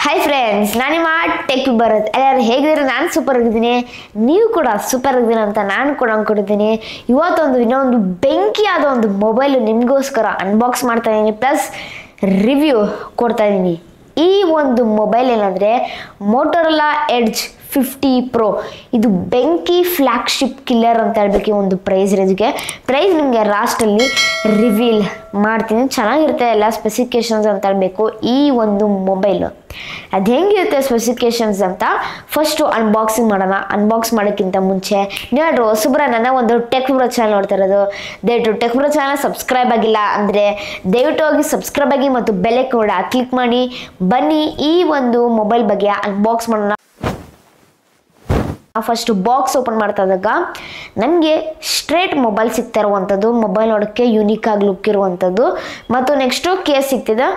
Hi friends, ನಾನು ನಿಮ್ಮ tech Bharat. ಎಲ್ಲರೂ ಹೇಗಿದ್ರೆ ನಾನು ಸೂಪರ್ ಆಗಿದ್ದೀನಿ, ನೀವು ಕೂಡ ಸೂಪರ್ ಆಗಿದ್ದೀನಿ ಅಂತ ನಾನು ಕೂಡ ಅಂದ್ಕೊಂಡಿದ್ದೀನಿ. ಇವತ್ತೊಂದು ಇನ್ನೊಂದು ಬೆಂಕಿಯಾದ ಒಂದು ಮೊಬೈಲು ನಿಮಗೋಸ್ಕರ ಅನ್ಬಾಕ್ಸ್ ಮಾಡ್ತಾ ಇದ್ದೀನಿ, ಪ್ಲಸ್ ರಿವ್ಯೂ ಕೊಡ್ತಾ ಇದ್ದೀನಿ. ಈ ಒಂದು ಮೊಬೈಲ್ ಏನಂದರೆ ಮೋಟೋರೋಲಾ ಎಡ್ಜ್ 50 Pro. ಇದು ಬೆಂಕಿ ಫ್ಲ್ಯಾಗ್ಶಿಪ್ ಕಿಲ್ಲರ್ ಅಂತ ಹೇಳ್ಬೇಕು. ಈ ಒಂದು ಪ್ರೈಸ್ ರೇಂಜ್ಗೆ ನಿಮಗೆ ಲಾಸ್ಟಲ್ಲಿ ರಿವೀಲ್ ಮಾಡ್ತೀನಿ. ಚೆನ್ನಾಗಿರುತ್ತೆ ಎಲ್ಲ ಸ್ಪೆಸಿಫಿಕೇಶನ್ಸ್ ಅಂತ ಹೇಳ್ಬೇಕು. ಈ ಒಂದು ಮೊಬೈಲು ಅದು ಹೆಂಗಿರುತ್ತೆ ಸ್ಪೆಸಿಫಿಕೇಶನ್ಸ್ ಅಂತ ಫಸ್ಟು ಅನ್ಬಾಕ್ಸಿಂಗ್ ಮಾಡೋಣ. ಅನ್ಬಾಕ್ಸ್ ಮಾಡೋಕ್ಕಿಂತ ಮುಂಚೆ ನೀವೇನು ಹೊಸಬ್ರ ನನ್ನ ಒಂದು ಟೆಕ್ ಬ್ರೋ ಚಾನಲ್ ನೋಡ್ತಾ ಇರೋದು, ದಯವಿಟ್ಟು ಟೆಕ್ ಬ್ರೋ ಚಾನಲ್ ಸಬ್ಸ್ಕ್ರೈಬ್ ಆಗಿಲ್ಲ ಅಂದರೆ ದಯವಿಟ್ಟು ಹೋಗಿ ಸಬ್ಸ್ಕ್ರೈಬ್ ಆಗಿ ಮತ್ತು ಬೆಲ್ ಕೂಡ ಕ್ಲಿಕ್ ಮಾಡಿ. ಬನ್ನಿ ಈ ಒಂದು ಮೊಬೈಲ್ ಬಗ್ಗೆ ಅನ್ಬಾಕ್ಸ್ ಮಾಡೋಣ. ಫಸ್ಟ್ ಬಾಕ್ಸ್ ಓಪನ್ ಮಾಡ್ತಾ ಇದ್ದಾಗ ನನಗೆ ಸ್ಟ್ರೇಟ್ ಮೊಬೈಲ್ ಸಿಗ್ತಾ ಇರುವಂಥದ್ದು, ಮೊಬೈಲ್ ನೋಡೋಕ್ಕೆ ಯೂನಿಕ್ ಆಗಿ ಲುಕ್ ಇರುವಂಥದ್ದು. ಮತ್ತು ನೆಕ್ಸ್ಟು ಕೇಸ್ ಸಿಗ್ತಿದೆ.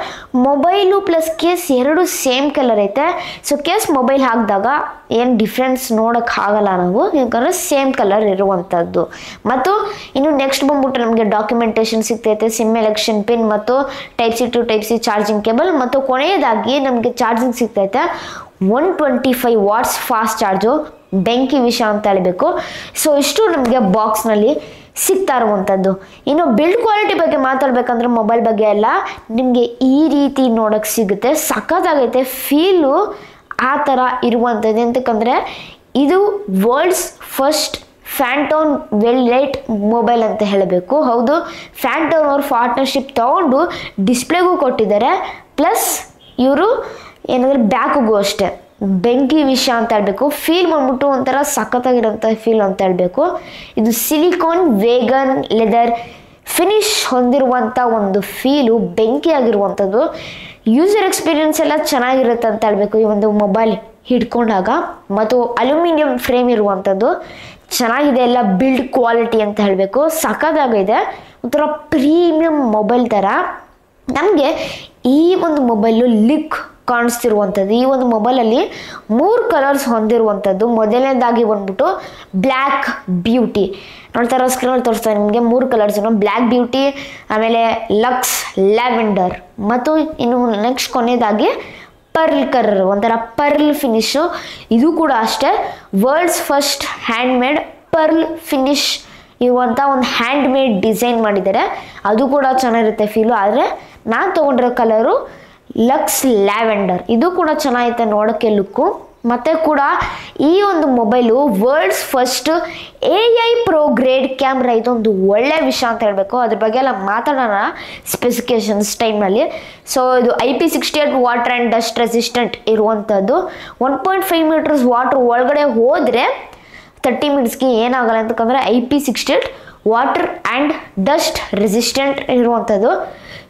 ಮೊಬೈಲು ಪ್ಲಸ್ ಕೇಸ್ ಎರಡು ಸೇಮ್ ಕಲರ್ ಐತೆ. ಸೊ ಕೇಸ್ ಮೊಬೈಲ್ ಹಾಕಿದಾಗ ಏನು ಡಿಫ್ರೆನ್ಸ್ ನೋಡೋಕ್ಕೆ ಆಗಲ್ಲ ನಾವು, ಯಾಕಂದರೆ ಸೇಮ್ ಕಲರ್ ಇರುವಂಥದ್ದು. ಮತ್ತು ಇನ್ನು ನೆಕ್ಸ್ಟ್ ಬಂದ್ಬಿಟ್ಟು ನಮಗೆ ಡಾಕ್ಯುಮೆಂಟೇಷನ್ ಸಿಗ್ತೈತೆ, ಸಿಮ್ ಎಲೆಕ್ಷನ್ ಪಿನ್ ಮತ್ತು type C to type C charging cable. ಮತ್ತು ಕೊನೆಯದಾಗಿ ನಮಗೆ ಚಾರ್ಜಿಂಗ್ ಸಿಗ್ತೈತೆ 125 ವಾಟ್ಸ್ ಫಾಸ್ಟ್ ಚಾರ್ಜು, ಬೆಂಕಿ ವಿಷಯ ಅಂತ ಹೇಳಬೇಕು. ಸೊ ಇಷ್ಟು ನಮಗೆ ಬಾಕ್ಸ್ನಲ್ಲಿ ಸಿಗ್ತಾ ಇರುವಂಥದ್ದು. ಇನ್ನು ಬಿಲ್ಡ್ ಕ್ವಾಲಿಟಿ ಬಗ್ಗೆ ಮಾತಾಡ್ಬೇಕಂದ್ರೆ ಮೊಬೈಲ್ ಬಗ್ಗೆ ಎಲ್ಲ ನಿಮಗೆ ಈ ರೀತಿ ನೋಡೋಕ್ಕೆ ಸಿಗುತ್ತೆ. ಸಖತ್ತಾಗೈತೆ ಫೀಲು ಆ ಥರ ಇರುವಂಥದ್ದು. ಎಂತಕ್ಕಂದರೆ ಇದು world's first Pantone validated mobile ಅಂತ ಹೇಳಬೇಕು. ಹೌದು, ಫ್ಯಾಂಟೋನ್ ಅವ್ರ ಪಾರ್ಟ್ನರ್ಶಿಪ್ ತೊಗೊಂಡು ಡಿಸ್ಪ್ಲೇಗೂ ಕೊಟ್ಟಿದ್ದಾರೆ, ಪ್ಲಸ್ ಇವರು ಏನಂದರೆ ಬ್ಯಾಕಿಗೂ ಅಷ್ಟೇ ಬೆಂಕಿ ವಿಷಯ ಅಂತ ಹೇಳಬೇಕು. ಫೀಲ್ ಬಂದ್ಬಿಟ್ಟು ಒಂಥರ ಸಖತ್ತಾಗಿರೋಂಥ ಫೀಲ್ ಅಂತ ಹೇಳಬೇಕು. ಇದು ಸಿಲಿಕಾನ್ ವೇಗನ್ ಲೆದರ್ ಫಿನಿಶ್ ಹೊಂದಿರುವಂಥ ಒಂದು ಫೀಲು ಬೆಂಕಿ ಆಗಿರುವಂಥದ್ದು. ಯೂಸರ್ ಎಕ್ಸ್ಪೀರಿಯನ್ಸ್ ಎಲ್ಲ ಚೆನ್ನಾಗಿರುತ್ತೆ ಅಂತ ಹೇಳಬೇಕು ಈ ಒಂದು ಮೊಬೈಲ್ ಹಿಡ್ಕೊಂಡಾಗ. ಮತ್ತು ಅಲ್ಯೂಮಿನಿಯಂ ಫ್ರೇಮ್ ಇರುವಂಥದ್ದು ಚೆನ್ನಾಗಿದೆ, ಎಲ್ಲ ಬಿಲ್ಡ್ ಕ್ವಾಲಿಟಿ ಅಂತ ಹೇಳಬೇಕು. ಸಖತ್ತಾಗಿದೆ, ಒಂಥರ ಪ್ರೀಮಿಯಂ ಮೊಬೈಲ್ ಥರ ನಮಗೆ ಈ ಒಂದು ಮೊಬೈಲು ಲಿಕ್ ಕಾಣಿಸ್ತಿರುವಂಥದ್ದು. ಈ ಒಂದು ಮೊಬೈಲಲ್ಲಿ 3 ಕಲರ್ಸ್ ಹೊಂದಿರುವಂಥದ್ದು. ಮೊದಲನೇದಾಗಿ ಬಂದ್ಬಿಟ್ಟು ಬ್ಲ್ಯಾಕ್ ಬ್ಯೂಟಿ, ನೋಡ್ತಾ ಇರೋ ಸ್ಕ್ರೀನಲ್ಲಿ ತೋರಿಸ್ತಾರೆ ನಿಮಗೆ 3 ಕಲರ್ಸು, ಬ್ಲ್ಯಾಕ್ ಬ್ಯೂಟಿ, ಆಮೇಲೆ ಲಕ್ಸ್ ಲ್ಯಾವೆಂಡರ್, ಮತ್ತು ಇನ್ನು ನೆಕ್ಸ್ಟ್ ಕೊನೆಯದಾಗಿ ಪರ್ಲ್ ಕಲರ್, ಒಂಥರ ಪರ್ಲ್ ಫಿನಿಶು. ಇದು ಕೂಡ ಅಷ್ಟೇ world's first hand made pearl finish ಇರುವಂಥ ಒಂದು ಹ್ಯಾಂಡ್ ಮೇಡ್ ಡಿಸೈನ್ ಮಾಡಿದ್ದಾರೆ. ಅದು ಕೂಡ ಚೆನ್ನಾಗಿರುತ್ತೆ ಫೀಲು. ಆದರೆ ನಾನು ತೊಗೊಂಡಿರೋ ಕಲರು ಲಕ್ಸ್ ಲ್ಯಾವೆಂಡರ್, ಇದು ಕೂಡ ಚೆನ್ನಾಗೈತೆ ನೋಡೋಕ್ಕೆ ಲುಕ್ಕು. ಮತ್ತು ಕೂಡ ಈ ಒಂದು mobile world's first AI pro grade camera, ಇದೊಂದು ಒಳ್ಳೆ ವಿಷಯ ಅಂತ ಹೇಳಬೇಕು. ಅದ್ರ ಬಗ್ಗೆ ಎಲ್ಲ ಮಾತಾಡೋಣ ಸ್ಪೆಸಿಫಿಕೇಶನ್ಸ್ ಟೈಮ್ನಲ್ಲಿ. ಸೊ ಇದು IP68 water and dust resistant ಇರುವಂಥದ್ದು. 1.5 ಮೀಟರ್ಸ್ ವಾಟ್ರ್ ಒಳಗಡೆ ಹೋದರೆ 30 ಮಿನಿಟ್ಸ್ಗೆ ಏನಾಗಲ್ಲ ಅಂತಂದರೆ IP68 water and dust resistant ಇರುವಂಥದ್ದು.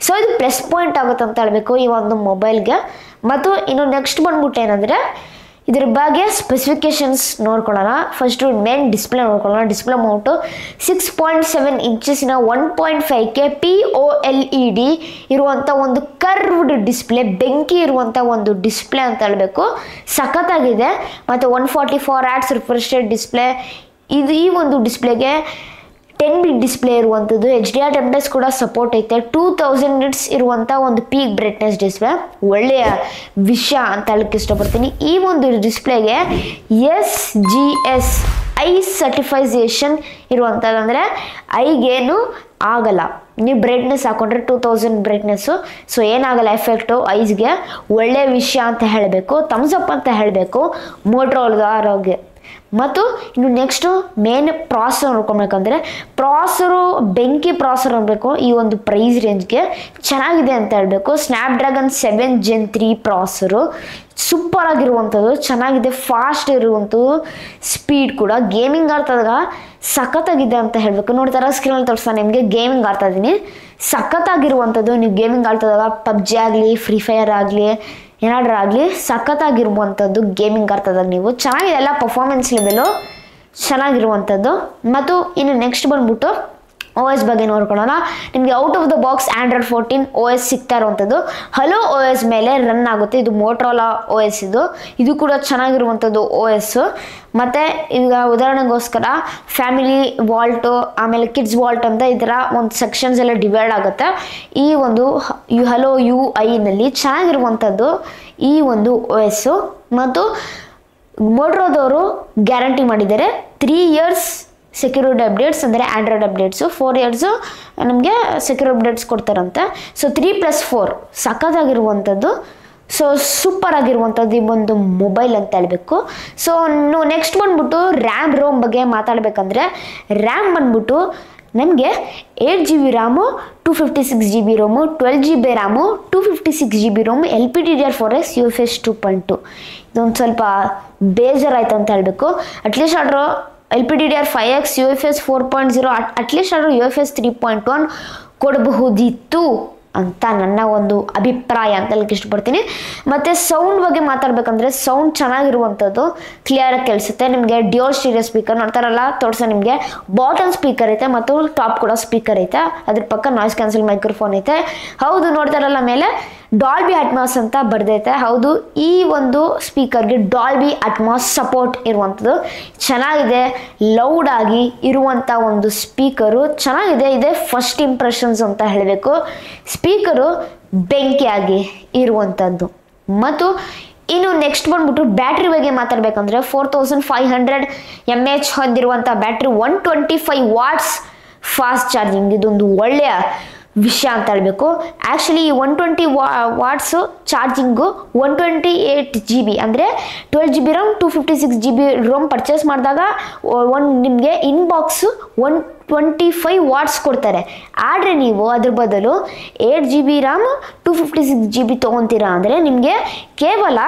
ಸೊ ಇದು ಪ್ಲಸ್ ಪಾಯಿಂಟ್ ಆಗುತ್ತೆ ಅಂತ ಹೇಳಬೇಕು ಈ ಒಂದು ಮೊಬೈಲ್ಗೆ. ಮತ್ತು ಇನ್ನು ನೆಕ್ಸ್ಟ್ ಬಂದ್ಬಿಟ್ಟು ಏನಂದರೆ ಇದ್ರ ಬಗ್ಗೆ ಸ್ಪೆಸಿಫಿಕೇಶನ್ಸ್ ನೋಡ್ಕೊಳ್ಳೋಣ. ಫಸ್ಟು ಮೇನ್ ಡಿಸ್ಪ್ಲೇ ನೋಡ್ಕೊಳ್ಳೋಣ. ಡಿಸ್ಪ್ಲೇ ಮೌಂಟು 6.7 ಇಂಚಸ್ಸಿನ 1.5K POLED ಇರುವಂಥ ಒಂದು ಕರ್ವ್ಡ್ ಡಿಸ್ಪ್ಲೇ, ಬೆಂಕಿ ಇರುವಂಥ ಒಂದು ಡಿಸ್ಪ್ಲೇ ಅಂತ ಹೇಳಬೇಕು. ಸಖತ್ತಾಗಿದೆ. ಮತ್ತು 144 Hz ರಿಫ್ರೆಶ್ ರೇಟ್ ಡಿಸ್ಪ್ಲೇ. ಇದು ಈ ಒಂದು ಡಿಸ್ಪ್ಲೇಗೆ 10 ಬಿಟ್ ಡಿಸ್ಪ್ಲೇ ಇರುವಂಥದ್ದು. HDR10+ ಕೂಡ ಸಪೋರ್ಟ್ ಐತೆ. 2000 ನಿಟ್ಸ್ ಇರುವಂಥ ಒಂದು ಪೀಕ್ ಬ್ರೈಟ್ನೆಸ್ ಡಿಸ್ಪ್ಲೇ, ಒಳ್ಳೆಯ ವಿಷಯ ಅಂತ ಹೇಳಕ್ಕೆ ಇಷ್ಟಪಡ್ತೀನಿ. ಈ ಒಂದು ಡಿಸ್ಪ್ಲೇಗೆ SGS ಐ ಸರ್ಟಿಫೈಸೇಷನ್ ಇರುವಂಥದ್ದು, ಅಂದರೆ ಐಗೇನು ಆಗಲ್ಲ, ನೀವು ಬ್ರೈಟ್ನೆಸ್ ಹಾಕೊಂಡ್ರೆ 2000 ಬ್ರೈಟ್ನೆಸ್ಸು, ಸೊ ಏನಾಗಲ್ಲ ಎಫೆಕ್ಟು ಐಸ್ಗೆ. ಒಳ್ಳೆಯ ವಿಷಯ ಅಂತ ಹೇಳಬೇಕು, ಥಮ್ಸ್ ಅಪ್ ಅಂತ ಹೇಳಬೇಕು ಮೋಟೋರೋಲಾಗೆ. ಮತ್ತು ಇನ್ನು ನೆಕ್ಸ್ಟು ಮೇನ್ ಪ್ರಾಸೆಸರ್ ನೋಡ್ಕೊಬೇಕಂದ್ರೆ ಪ್ರಾಸೆಸರು ಬೆಂಕಿ ಪ್ರಾಸೆಸರ್ ಅನ್ಬೇಕು. ಈ ಒಂದು ಪ್ರೈಸ್ ರೇಂಜ್ಗೆ ಚೆನ್ನಾಗಿದೆ ಅಂತ ಹೇಳಬೇಕು. ಸ್ನ್ಯಾಪ್ಡ್ರ್ಯಾಗನ್ 7 Gen 3 ಪ್ರಾಸೆಸರು ಸೂಪರ್ ಆಗಿರುವಂಥದ್ದು, ಚೆನ್ನಾಗಿದೆ, ಫಾಸ್ಟ್ ಇರುವಂಥದ್ದು, ಸ್ಪೀಡ್ ಕೂಡ. ಗೇಮಿಂಗ್ ಆಡ್ತಾಗ ಸಖತ್ತಾಗಿದೆ ಅಂತ ಹೇಳಬೇಕು. ನೋಡ್ತಾರ ಸ್ಕ್ರೀನಲ್ಲಿ ತೋರಿಸ್ತಾ ನಿಮಗೆ ಗೇಮಿಂಗ್ ಆಡ್ತಾ ಇದ್ದೀನಿ, ಸಖತ್ತಾಗಿರುವಂಥದ್ದು. ನೀವು ಗೇಮಿಂಗ್ ಆಡ್ತಾಗ PUBG ಆಗಲಿ, ಫ್ರೀ ಫೈರ್ ಆಗಲಿ, ಏನಾದ್ರೂ ಆಗಲಿ ಸಖತ್ತಾಗಿರುವಂಥದ್ದು ಗೇಮಿಂಗ್ ಆಡ್ತದಾಗ ನೀವು. ಚೆನ್ನಾಗಿದೆ, ಎಲ್ಲ ಪರ್ಫಾರ್ಮೆನ್ಸ್ ಲೆವೆಲು ಚೆನ್ನಾಗಿರುವಂಥದ್ದು. ಮತ್ತು ಇನ್ನು ನೆಕ್ಸ್ಟ್ ಬಂದ್ಬಿಟ್ಟು OS ಬಗ್ಗೆ ನೋಡ್ಕೊಳ್ಳೋಣ. ನಿಮಗೆ out of the box Android 14 OS ಸಿಗ್ತಾ ಇರುವಂಥದ್ದು ಹಲೋ OS ಮೇಲೆ ರನ್ ಆಗುತ್ತೆ. ಇದು ಮೋಟ್ರೋಲಾ OS ಇದು ಕೂಡ ಚೆನ್ನಾಗಿರುವಂಥದ್ದು OS. ಮತ್ತು ಈಗ ಉದಾಹರಣೆಗೋಸ್ಕರ ಫ್ಯಾಮಿಲಿ ವಾಲ್ಟು ಆಮೇಲೆ ಕಿಡ್ಸ್ ವಾಲ್ಟ್ ಅಂತ ಈ ಥರ ಒಂದು ಸೆಕ್ಷನ್ಸ್ ಎಲ್ಲ ಡಿವೈಡ್ ಆಗುತ್ತೆ. ಈ ಒಂದು ಹಲೋ UI ನಲ್ಲಿ ಚೆನ್ನಾಗಿರುವಂಥದ್ದು ಈ ಒಂದು OS. ಮತ್ತು ಮೋಟ್ರೋದವರು ಗ್ಯಾರಂಟಿ ಮಾಡಿದ್ದಾರೆ 3 years ಸೆಕ್ಯೂರಿಟಿ ಅಪ್ಡೇಟ್ಸ್ ಅಂದರೆ ಆ್ಯಂಡ್ರಾಯ್ಡ್ ಅಪ್ಡೇಟ್ಸು, 4 years ನಮಗೆ ಸೆಕ್ಯೂರ್ ಅಪ್ಡೇಟ್ಸ್ ಕೊಡ್ತಾರಂತೆ. ಸೊ 3+4 ಸಖತ್ತಾಗಿರುವಂಥದ್ದು. ಸೊ ಸೂಪರ್ ಆಗಿರುವಂಥದ್ದು ಈ ಒಂದು ಮೊಬೈಲ್ ಅಂತ ಹೇಳ್ಬೇಕು. ಸೊ ನೆಕ್ಸ್ಟ್ ಬಂದ್ಬಿಟ್ಟು ರ್ಯಾಮ್ ರೋಮ್ ಬಗ್ಗೆ ಮಾತಾಡಬೇಕಂದ್ರೆ ರ್ಯಾಮ್ ಬಂದ್ಬಿಟ್ಟು ನಮಗೆ 8 GB RAM, 256 GB ರೋಮು, 12 GB RAM, 256 GB ರೋಮು, LPDDR4X UFS 2.2. ಇದೊಂದು ಸ್ವಲ್ಪ ಬೇಜಾರಾಯ್ತು ಅಂತ ಹೇಳಬೇಕು. ಅಟ್ಲೀಸ್ಟ್ ಆದರೂ LPDDR5X UFS 4.0 ಅಟ್ಲೀಸ್ಟ್ ಆದರೂ UFS 3.1 ಕೊಡಬಹುದಿತ್ತು ಅಂತ ನನ್ನ ಒಂದು ಅಭಿಪ್ರಾಯ ಅಂತ ಹೇಳಕ್ಕೆ ಇಷ್ಟಪಡ್ತೀನಿ. ಮತ್ತು ಸೌಂಡ್ ಬಗ್ಗೆ ಮಾತಾಡಬೇಕಂದ್ರೆ ಸೌಂಡ್ ಚೆನ್ನಾಗಿರುವಂಥದ್ದು, ಕ್ಲಿಯರಾಗಿ ಕೇಳಿಸುತ್ತೆ. ನಿಮಗೆ ಡ್ಯುಯಲ್ ಸ್ಟೀರಿಯೋ ಸ್ಪೀಕರ್ ನೋಡ್ತಾರಲ್ಲ ತೋರಿಸ, ನಿಮಗೆ ಬಾಟಮ್ ಸ್ಪೀಕರ್ ಐತೆ ಮತ್ತು ಟಾಪ್ ಕೂಡ ಸ್ಪೀಕರ್ ಐತೆ. ಅದ್ರ ಪಕ್ಕ ನಾಯ್ಸ್ ಕ್ಯಾನ್ಸಲ್ ಮೈಕ್ರೋಫೋನ್ ಐತೆ. ಹೌದು ನೋಡ್ತಾರಲ್ಲ ಮೇಲೆ ಡಾಲ್ಬಿ ಅಟ್ಮಾಸ್ ಅಂತ ಬರ್ದೈತೆ. ಹೌದು, ಈ ಒಂದು ಸ್ಪೀಕರ್ಗೆ ಡಾಲ್ಬಿ ಅಟ್ಮಾಸ್ ಸಪೋರ್ಟ್ ಇರುವಂಥದ್ದು ಚೆನ್ನಾಗಿದೆ. ಲೌಡ್ ಆಗಿ ಇರುವಂಥ ಒಂದು ಸ್ಪೀಕರು ಚೆನ್ನಾಗಿದೆ. ಇದೇ ಫಸ್ಟ್ ಇಂಪ್ರೆಷನ್ಸ್ ಅಂತ ಹೇಳಬೇಕು. ಸ್ಪೀಕರು ಬೆಂಕಿಯಾಗಿ ಇರುವಂಥದ್ದು. ಮತ್ತು ಇನ್ನು ನೆಕ್ಸ್ಟ್ ಬಂದ್ಬಿಟ್ಟು ಬ್ಯಾಟ್ರಿ ಬಗ್ಗೆ ಮಾತಾಡಬೇಕಂದ್ರೆ 4500 mAh ಹೊಂದಿರುವಂಥ ಬ್ಯಾಟ್ರಿ, 125 watts ಫಾಸ್ಟ್ ಚಾರ್ಜಿಂಗ್. ಇದೊಂದು ಒಳ್ಳೆಯ ವಿಷಯ ಅಂತ ಹೇಳಬೇಕು. ಆ್ಯಕ್ಚುಲಿ ಈ 120 watts ಚಾರ್ಜಿಂಗು 128 GB ಅಂದರೆ 12 GB ROM, 256 GB ROM purchase ಮಾಡಿದಾಗ ನಿಮಗೆ ಇನ್ಬಾಕ್ಸು 125 watts ಕೊಡ್ತಾರೆ. ಆದರೆ ನೀವು ಅದ್ರ ಬದಲು 8 GB ರ್ಯಾಮ್ 256 GB ತೊಗೊತೀರಾ ಅಂದರೆ ನಿಮಗೆ ಕೇವಲ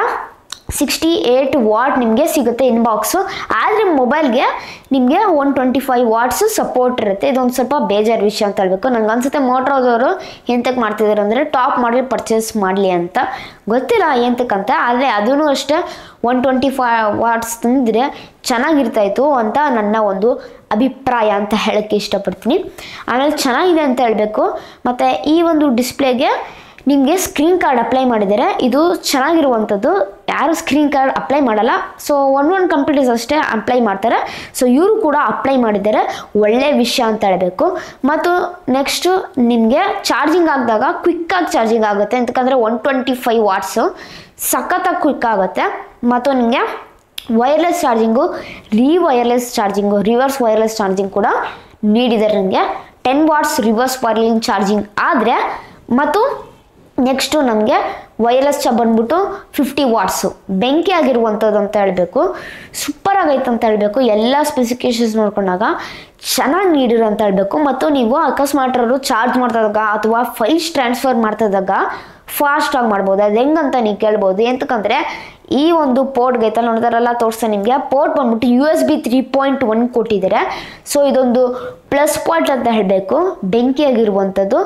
68 watt ನಿಮಗೆ ಸಿಗುತ್ತೆ ಇನ್ಬಾಕ್ಸು. ಆದರೆ ಮೊಬೈಲ್ಗೆ ನಿಮಗೆ 125 watts ಸಪೋರ್ಟ್ ಇರುತ್ತೆ. ಇದೊಂದು ಸ್ವಲ್ಪ ಬೇಜಾರು ವಿಷಯ ಅಂತ ಹೇಳಬೇಕು. ನಂಗೆ ಅನ್ಸುತ್ತೆ ಮೋಟ್ರೋದವರು ಎಂತಕ್ಕೆ ಮಾಡ್ತಿದ್ದಾರೆ ಅಂದರೆ ಟಾಪ್ ಮಾಡಲ್ ಪರ್ಚೇಸ್ ಮಾಡಲಿ ಅಂತ, ಗೊತ್ತಿಲ್ಲ ಎಂತಕ್ಕಂತ. ಆದರೆ ಅದೂ ಅಷ್ಟೇ 125 watts ತಂದಿದ್ರೆ ಚೆನ್ನಾಗಿರ್ತಾಯಿತ್ತು ಅಂತ ನನ್ನ ಒಂದು ಅಭಿಪ್ರಾಯ ಅಂತ ಹೇಳೋಕ್ಕೆ ಇಷ್ಟಪಡ್ತೀನಿ. ಆಮೇಲೆ ಚೆನ್ನಾಗಿದೆ ಅಂತ ಹೇಳಬೇಕು. ಮತ್ತು ಈ ಒಂದು ಡಿಸ್ಪ್ಲೇಗೆ ನಿಮಗೆ ಸ್ಕ್ರೀನ್ ಕಾರ್ಡ್ ಅಪ್ಲೈ ಮಾಡಿದ್ದಾರೆ. ಇದು ಚೆನ್ನಾಗಿರುವಂಥದ್ದು. ಯಾರು ಸ್ಕ್ರೀನ್ ಕಾರ್ಡ್ ಅಪ್ಲೈ ಮಾಡಲ್ಲ. ಸೊ ಒನ್ ಕಂಪ್ಯೂಟರ್ಸ್ ಅಷ್ಟೇ ಅಪ್ಲೈ ಮಾಡ್ತಾರೆ. ಸೊ ಇವರು ಕೂಡ ಅಪ್ಲೈ ಮಾಡಿದ್ದಾರೆ, ಒಳ್ಳೆ ವಿಷಯ ಅಂತ ಹೇಳಬೇಕು. ಮತ್ತು ನೆಕ್ಸ್ಟು ನಿಮಗೆ ಚಾರ್ಜಿಂಗ್ ಆಗಿದಾಗ ಕ್ವಿಕ್ಕಾಗಿ ಚಾರ್ಜಿಂಗ್ ಆಗುತ್ತೆ. ಅಂತಕ್ಕಂದರೆ 125 watts ಸಖತ್ತಾಗಿ ಕ್ವಿಕ್ ಆಗುತ್ತೆ. ಮತ್ತು ನಿಮಗೆ wireless charging, reverse wireless charging ಕೂಡ ನೀಡಿದ್ದಾರೆ. ನನಗೆ 10 watts ರಿವರ್ಸ್ ವೈರ್ಲಿಂಗ್ ಚಾರ್ಜಿಂಗ್ ಆದರೆ, ಮತ್ತು ನೆಕ್ಸ್ಟು ನಮಗೆ ವೈರ್ಲೆಸ್ ಬಂದ್ಬಿಟ್ಟು 50 watts ಬೆಂಕಿ ಆಗಿರುವಂಥದ್ದು ಅಂತ ಹೇಳಬೇಕು. ಸೂಪರ್ ಆಗೈತೆ ಅಂತ ಹೇಳಬೇಕು. ಎಲ್ಲ ಸ್ಪೆಸಿಫಿಕೇಶನ್ಸ್ ನೋಡ್ಕೊಂಡಾಗ ಚೆನ್ನಾಗಿ ನೀಡಿರೋ ಅಂತ ಹೇಳಬೇಕು. ಮತ್ತು ನೀವು ಅಕಸ್ಮಾತ್ರರು ಚಾರ್ಜ್ ಮಾಡ್ತಿದ್ದಾಗ ಅಥವಾ ಫೈಲ್ಸ್ ಟ್ರಾನ್ಸ್ಫರ್ ಮಾಡ್ತಿದ್ದಾಗ ಫಾಸ್ಟಾಗಿ ಮಾಡ್ಬೋದು. ಅದು ಹೆಂಗಂತ ನೀವು ಕೇಳ್ಬೋದು. ಎಂತಕ್ಕಂದರೆ ಈ ಒಂದು ಪೋರ್ಟ್ಗೆ ಐತಲ್ಲ ನೋಡ್ತಾರಲ್ಲ ತೋರಿಸ್ತಾ ನಿಮಗೆ ಪೋರ್ಟ್ ಬಂದ್ಬಿಟ್ಟು USB 3.1 ಕೊಟ್ಟಿದ್ದಾರೆ. ಸೊ ಇದೊಂದು ಪ್ಲಸ್ ಪಾಯಿಂಟ್ ಅಂತ ಹೇಳಬೇಕು, ಬೆಂಕಿಯಾಗಿರುವಂಥದ್ದು.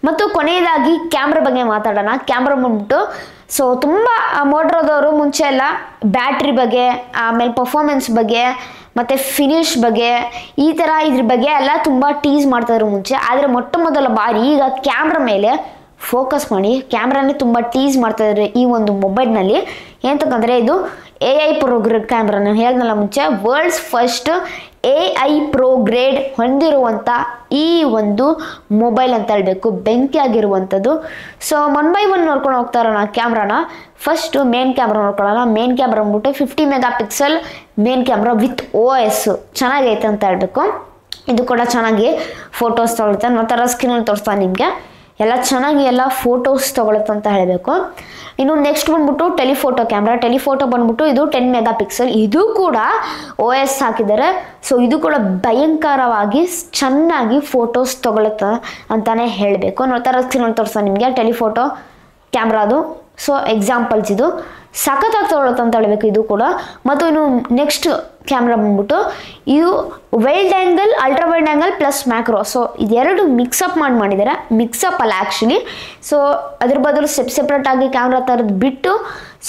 ಮತ್ತು ಕೊನೆಯದಾಗಿ ಕ್ಯಾಮ್ರಾ ಬಗ್ಗೆ ಮಾತಾಡೋಣ. ಕ್ಯಾಮ್ರಾ ಬಂದ್ಬಿಟ್ಟು ಸೊ ತುಂಬ ಮೋಟ್ರೋದವರು ಮುಂಚೆ ಎಲ್ಲ ಬ್ಯಾಟ್ರಿ ಬಗ್ಗೆ, ಆಮೇಲೆ ಪರ್ಫಾರ್ಮೆನ್ಸ್ ಬಗ್ಗೆ ಮತ್ತು ಫಿನಿಶ್ ಬಗ್ಗೆ ಈ ಥರ ಇದ್ರ ಬಗ್ಗೆ ಎಲ್ಲ ತುಂಬ ಟೀಸ್ ಮಾಡ್ತಾಯಿದ್ರು ಮುಂಚೆ. ಆದರೆ ಮೊದಲ ಬಾರಿ ಈಗ ಕ್ಯಾಮ್ರಾ ಮೇಲೆ ಫೋಕಸ್ ಮಾಡಿ ಕ್ಯಾಮ್ರಾನೇ ತುಂಬ ಟೀಸ್ ಮಾಡ್ತಾಯಿದ್ದಾರೆ ಈ ಒಂದು ಮೊಬೈಲ್ನಲ್ಲಿ. ಎಂತಕ್ಕಂದರೆ ಇದು AI Pro ಗ್ರೇಡ್ ಕ್ಯಾಮ್ರಾ. ನಾನು ಹೇಳಿದ್ನಲ್ಲ ಮುಂಚೆ, world's first AI Pro grade ಹೊಂದಿರುವಂಥ ಈ ಒಂದು ಮೊಬೈಲ್ ಅಂತ ಹೇಳಬೇಕು, ಬೆಂಕಿ ಆಗಿರುವಂಥದ್ದು. ಸೊ 1 by 1 ನೋಡ್ಕೊಂಡು ಹೋಗ್ತಾ ಇರೋಣ ಕ್ಯಾಮ್ರಾನ. ಫಸ್ಟು ಮೇನ್ ಕ್ಯಾಮ್ರಾ ನೋಡ್ಕೊಳ್ಳೋಣ. ಮೇನ್ ಕ್ಯಾಮ್ರಾ ಬಂದ್ಬಿಟ್ಟು 50 MP main camera with OS ಚೆನ್ನಾಗೈತೆ ಅಂತ ಹೇಳಬೇಕು. ಇದು ಕೂಡ ಚೆನ್ನಾಗಿ ಫೋಟೋಸ್ ತೊಗೊಳುತ್ತೆ. ನೋಡ್ತಾರ ಸ್ಕ್ರೀನಲ್ಲಿ ತೋರಿಸ್ತಾ ನಿಮಗೆ ಎಲ್ಲ ಚೆನ್ನಾಗಿ ಎಲ್ಲ ಫೋಟೋಸ್ ತೊಗೊಳುತ್ತೆ ಅಂತ ಹೇಳಬೇಕು. ಇನ್ನು ನೆಕ್ಸ್ಟ್ ಬಂದ್ಬಿಟ್ಟು ಟೆಲಿಫೋಟೋ ಕ್ಯಾಮ್ರಾ. ಟೆಲಿಫೋಟೋ ಬಂದ್ಬಿಟ್ಟು ಇದು 10 MP. ಇದು ಕೂಡ OS ಹಾಕಿದ್ದಾರೆ. ಸೊ ಇದು ಕೂಡ ಭಯಂಕರವಾಗಿ ಚೆನ್ನಾಗಿ ಫೋಟೋಸ್ ತೊಗೊಳುತ್ತೆ ಅಂತಲೇ ಹೇಳಬೇಕು. ನೋಡ್ತಾರ ಸ್ಕ್ರೀನಲ್ಲಿ ತೋರಿಸ್ತಾ ನಿಮಗೆ ಟೆಲಿಫೋಟೋ ಕ್ಯಾಮ್ರಾದು. ಸೊ ಎಕ್ಸಾಂಪಲ್ಸ್ ಇದು ಸಖತ್ತಾಗಿ ತೊಗೊಳುತ್ತೆ ಅಂತ ಹೇಳಬೇಕು ಇದು ಕೂಡ. ಮತ್ತು ಇನ್ನು ನೆಕ್ಸ್ಟ್ ಕ್ಯಾಮ್ರಾ ಬಂದ್ಬಿಟ್ಟು ಇದು wild angle, ultra wild angle plus macro. So ಇದೆರಡು ಮಿಕ್ಸಪ್ ಮಾಡಿದ್ದಾರೆ. ಮಿಕ್ಸಪ್ ಅಲ್ಲ ಆ್ಯಕ್ಚುಲಿ. ಸೊ ಅದ್ರ ಬದಲು ಸೆಪ್ರೇಟಾಗಿ ಕ್ಯಾಮ್ರಾ ಥರದ್ದು ಬಿಟ್ಟು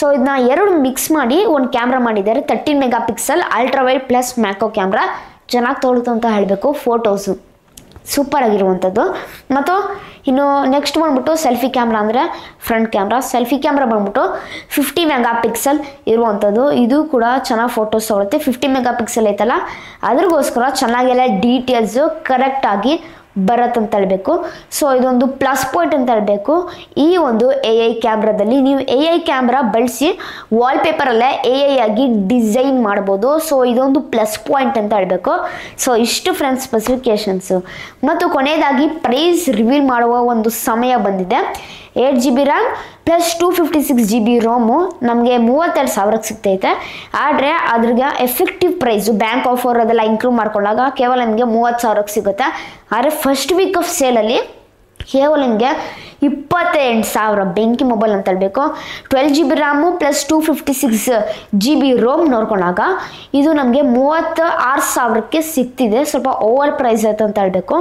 ಸೊ ಇದನ್ನ ಎರಡು ಮಿಕ್ಸ್ ಮಾಡಿ ಒಂದು ಕ್ಯಾಮ್ರಾ ಮಾಡಿದ್ದಾರೆ. 13 MP ultra wide plus macro camera ಚೆನ್ನಾಗಿ ತೊಗೊಳುತ್ತೆ ಅಂತ ಹೇಳಬೇಕು ಫೋಟೋಸು. ಸೂಪರ್ ಆಗಿರುವಂಥದ್ದು. ಮತ್ತು ಇನ್ನು ನೆಕ್ಸ್ಟ್ ಬಂದ್ಬಿಟ್ಟು ಸೆಲ್ಫಿ ಕ್ಯಾಮ್ರಾ ಅಂದರೆ ಫ್ರಂಟ್ ಕ್ಯಾಮ್ರಾ. ಸೆಲ್ಫಿ ಕ್ಯಾಮ್ರಾ ಬಂದ್ಬಿಟ್ಟು 50 ಮೆಗಾ ಪಿಕ್ಸೆಲ್ ಇರುವಂಥದ್ದು. ಇದು ಕೂಡ ಚೆನ್ನಾಗಿ ಫೋಟೋಸ್ ತಗೊಳುತ್ತೆ. 50 ಮೆಗಾ ಪಿಕ್ಸೆಲ್ ಐತಲ್ಲ ಅದ್ರಿಗೋಸ್ಕರ ಚೆನ್ನಾಗೆಲ್ಲ ಡೀಟೇಲ್ಸು ಕರೆಕ್ಟಾಗಿ ಬರತ್ತಂತ ಹೇಳಬೇಕು. ಸೊ ಇದೊಂದು ಪ್ಲಸ್ ಪಾಯಿಂಟ್ ಅಂತ ಹೇಳಬೇಕು. ಈ ಒಂದು AI ಕ್ಯಾಮ್ರಾದಲ್ಲಿ ನೀವು AI ಕ್ಯಾಮ್ರಾ ಬಳಸಿ ವಾಲ್ಪೇಪರಲ್ಲೇ AI ಆಗಿ ಡಿಸೈನ್ ಮಾಡ್ಬೋದು. ಸೊ ಇದೊಂದು ಪ್ಲಸ್ ಪಾಯಿಂಟ್ ಅಂತ ಹೇಳಬೇಕು. ಸೊ ಇಷ್ಟು ಫ್ರೆಂಡ್ಸ್ ಸ್ಪೆಸಿಫಿಕೇಶನ್ಸು. ಮತ್ತು ಕೊನೆಯದಾಗಿ ಪ್ರೈಸ್ ರಿವೀಲ್ ಮಾಡುವ ಒಂದು ಸಮಯ ಬಂದಿದೆ. 8 GB ರ್ಯಾಮ್ ಪ್ಲಸ್ 256 GB ರೋಮು ನಮಗೆ 32,000ಕ್ಕೆ ಸಿಗ್ತೈತೆ. ಆದರೆ ಅದ್ರಿಗೆ ಎಫೆಕ್ಟಿವ್ ಪ್ರೈಸು ಬ್ಯಾಂಕ್ ಆಫರ್ ಅದೆಲ್ಲ ಇನ್ಕ್ಲೂಡ್ ಮಾಡ್ಕೊಂಡಾಗ ಕೇವಲ ನಿಮಗೆ 30,000ಕ್ಕೆ ಸಿಗುತ್ತೆ. ಆದರೆ ಫಸ್ಟ್ ವೀಕ್ ಆಫ್ ಸೇಲಲ್ಲಿ ಕೇವಲ ನಿಮಗೆ 28,000 ಬೆಂಕಿ ಮೊಬೈಲ್ ಅಂತ ಹೇಳಬೇಕು. 12 GB RAM plus 256 GB ROM ನೋಡ್ಕೊಂಡಾಗ ಇದು ನಮಗೆ 36,000ಕ್ಕೆ ಸಿಗ್ತಿದೆ. ಸ್ವಲ್ಪ ಓವರ್ ಪ್ರೈಸ್ ಆಯ್ತು ಅಂತ ಹೇಳಬೇಕು.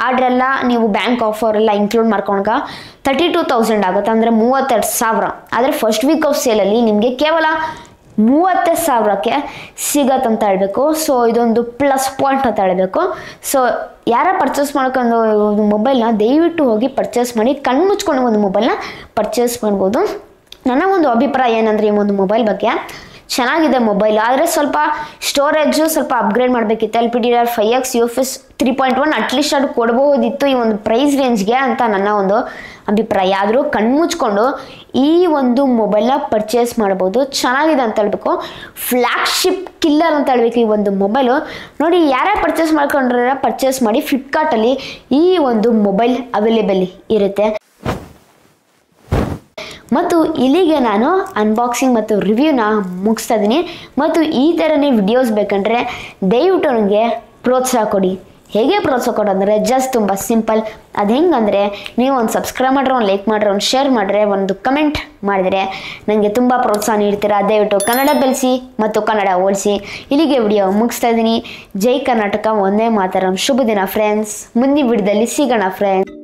ಆಡ್ರೆಲ್ಲ ನೀವು ಬ್ಯಾಂಕ್ ಆಫರ್ ಎಲ್ಲ ಇನ್ಕ್ಲೂಡ್ ಮಾಡ್ಕೊಂಡಾಗ 32,000 ಆಗುತ್ತೆ, ಅಂದರೆ 32,000. ಆದರೆ ಫಸ್ಟ್ ವೀಕ್ ಆಫ್ ಸೇಲಲ್ಲಿ ನಿಮಗೆ ಕೇವಲ 30,000ಕ್ಕೆ ಸಿಗತ್ತಂತ ಹೇಳಬೇಕು. ಸೊ ಇದೊಂದು ಪ್ಲಸ್ ಪಾಯಿಂಟ್ ಅಂತ ಹೇಳಬೇಕು. ಸೊ ಯಾರ ಪರ್ಚೇಸ್ ಮಾಡ್ಕೊಂಡು ಒಂದು ಮೊಬೈಲ್ನ ದಯವಿಟ್ಟು ಹೋಗಿ ಪರ್ಚೇಸ್ ಮಾಡಿ, ಕಣ್ಣು ಮುಚ್ಕೊಂಡು ಒಂದು ಮೊಬೈಲ್ನ ಪರ್ಚೇಸ್ ಮಾಡ್ಬೋದು. ನನ್ನ ಒಂದು ಅಭಿಪ್ರಾಯ ಏನಂದರೆ ಈ ಒಂದು ಮೊಬೈಲ್ ಬಗ್ಗೆ ಚೆನ್ನಾಗಿದೆ ಮೊಬೈಲ್. ಆದರೆ ಸ್ವಲ್ಪ ಸ್ಟೋರೇಜು ಸ್ವಲ್ಪ ಅಪ್ಗ್ರೇಡ್ ಮಾಡಬೇಕಿತ್ತು. LPDDR5X UFS 3.1 ಅಟ್ಲೀಸ್ಟ್ ಅದು ಕೊಡ್ಬೋದಿತ್ತು ಈ ಒಂದು ಪ್ರೈಸ್ ರೇಂಜ್ಗೆ ಅಂತ ನನ್ನ ಒಂದು ಅಭಿಪ್ರಾಯ. ಆದರೂ ಕಣ್ಮುಚ್ಕೊಂಡು ಈ ಒಂದು ಮೊಬೈಲ್ನ ಪರ್ಚೇಸ್ ಮಾಡ್ಬೋದು. ಚೆನ್ನಾಗಿದೆ ಅಂತ ಹೇಳ್ಬೇಕು. ಫ್ಲ್ಯಾಗ್ಶಿಪ್ ಕಿಲ್ಲರ್ ಅಂತ ಹೇಳ್ಬೇಕು ಈ ಒಂದು ಮೊಬೈಲು. ನೋಡಿ ಯಾರ್ಯಾರು ಪರ್ಚೇಸ್ ಮಾಡ್ಕೊಂಡ್ರೆ ಪರ್ಚೇಸ್ ಮಾಡಿ. ಫ್ಲಿಪ್ಕಾರ್ಟಲ್ಲಿ ಈ ಒಂದು ಮೊಬೈಲ್ ಅವೈಲೇಬಲ್ ಇರುತ್ತೆ. ಮತ್ತು ಇಲ್ಲಿಗೆ ನಾನು ಅನ್ಬಾಕ್ಸಿಂಗ್ ಮತ್ತು ರಿವ್ಯೂನ ಮುಗಿಸ್ತಾ ಇದ್ದೀನಿ. ಮತ್ತು ಈ ಥರನೇ ವಿಡಿಯೋಸ್ ಬೇಕಂದರೆ ದಯವಿಟ್ಟು ನನಗೆ ಪ್ರೋತ್ಸಾಹ ಕೊಡಿ. ಹೇಗೆ ಪ್ರೋತ್ಸಾಹ ಕೊಡೋದಂದರೆ ಜಸ್ಟ್ ತುಂಬ ಸಿಂಪಲ್. ಅದು ಹೆಂಗಂದರೆ ನೀವು ಒಂದು ಸಬ್ಸ್ಕ್ರೈಬ್ ಮಾಡ್ರೆ, ಒಂದು ಲೈಕ್ ಮಾಡ್ರೆ, ಒಂದು ಶೇರ್ ಮಾಡ್ರೆ, ಒಂದು ಕಮೆಂಟ್ ಮಾಡಿದರೆ ನನಗೆ ತುಂಬ ಪ್ರೋತ್ಸಾಹ ನೀಡ್ತೀರಾ. ದಯವಿಟ್ಟು ಕನ್ನಡ ಬೆಳೆಸಿ ಮತ್ತು ಕನ್ನಡ ಓಡಿಸಿ. ಇಲ್ಲಿಗೆ ವಿಡಿಯೋ ಮುಗಿಸ್ತಾ ಇದ್ದೀನಿ. ಜೈ ಕರ್ನಾಟಕ, ಒಂದೇ ಮಾತರಂ. ಶುಭ ದಿನ ಫ್ರೆಂಡ್ಸ್. ಮುಂದಿನ ವಿಡಿಯೋದಲ್ಲಿ ಸಿಗೋಣ ಫ್ರೆಂಡ್ಸ್.